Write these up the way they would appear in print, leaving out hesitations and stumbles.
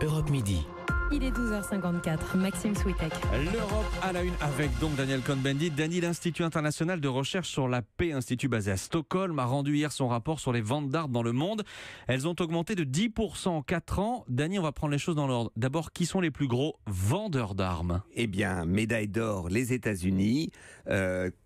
Europe Midi. Il est 12h54, Maxime Switek. L'Europe à la une avec donc Daniel Cohn-Bendit. Dany, l'Institut international de recherche sur la paix, institut basé à Stockholm, a rendu hier son rapport sur les ventes d'armes dans le monde. Elles ont augmenté de 10% en 4 ans. Dany, on va prendre les choses dans l'ordre. D'abord, qui sont les plus gros vendeurs d'armes ? Eh bien, médaille d'or, les États-Unis,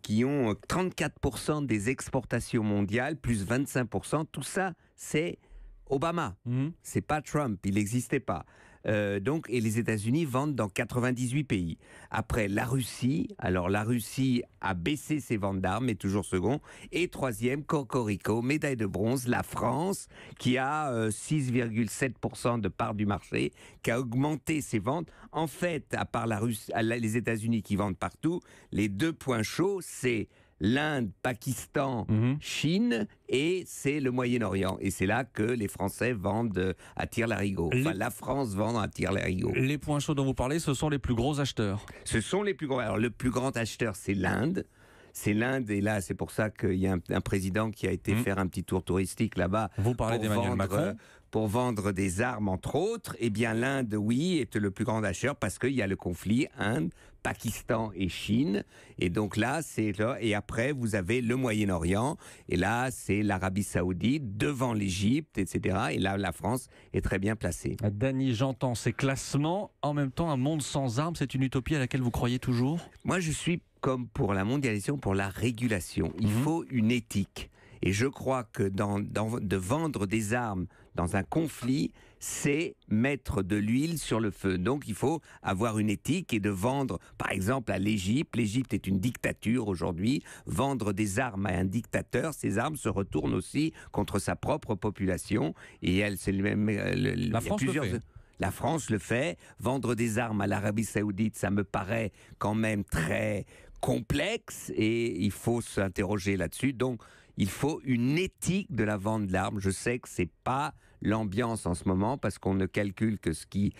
qui ont 34% des exportations mondiales, plus 25%. Tout ça, c'est Obama. C'est pas Trump, il n'existait pas. Et les États-Unis vendent dans 98 pays. Après, la Russie. Alors, la Russie a baissé ses ventes d'armes, mais toujours second. Et troisième, Cocorico, médaille de bronze, la France, qui a 6,7% de part du marché, qui a augmenté ses ventes. En fait, à part la Russie, les États-Unis qui vendent partout, les deux points chauds, c'est l'Inde, Pakistan, Chine, et c'est le Moyen-Orient. Et c'est là que les Français vendent à tire-larigot. Enfin, la France vend à tire-larigot. Les points chauds dont vous parlez, ce sont les plus gros acheteurs. Ce sont les plus gros. Alors, le plus grand acheteur, c'est l'Inde. C'est l'Inde, et là, c'est pour ça qu'il y a un président qui a été faire un petit tour touristique là-bas. Vous parlez d'Emmanuel Macron. Pour vendre des armes, entre autres. Eh bien, l'Inde, oui, est le plus grand acheteur parce qu'il y a le conflit Inde, Pakistan et Chine. Et donc là, c'est là. Et après, vous avez le Moyen-Orient. Et là, c'est l'Arabie Saoudite, devant l'Égypte, etc. Et là, la France est très bien placée. Dany, j'entends ces classements. En même temps, un monde sans armes, c'est une utopie à laquelle vous croyez toujours ? Moi, je suis comme pour la mondialisation, pour la régulation. Il faut une éthique. Et je crois que de vendre des armes dans un conflit, c'est mettre de l'huile sur le feu. Donc il faut avoir une éthique et de vendre, par exemple, à l'Égypte. L'Égypte est une dictature aujourd'hui. Vendre des armes à un dictateur, ces armes se retournent aussi contre sa propre population. Et elle, c'est le même. La France le fait. La France le fait. Vendre des armes à l'Arabie Saoudite, ça me paraît quand même très complexe et il faut s'interroger là-dessus. Donc, il faut une éthique de la vente d'armes. Je sais que c'est pas l'ambiance en ce moment parce qu'on ne calcule que ce qui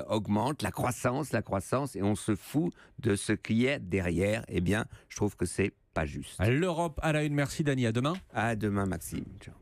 augmente, la croissance, et on se fout de ce qui est derrière. Eh bien, je trouve que c'est pas juste. L'Europe à la une. Merci Dany. À demain. À demain, Maxime. Ciao.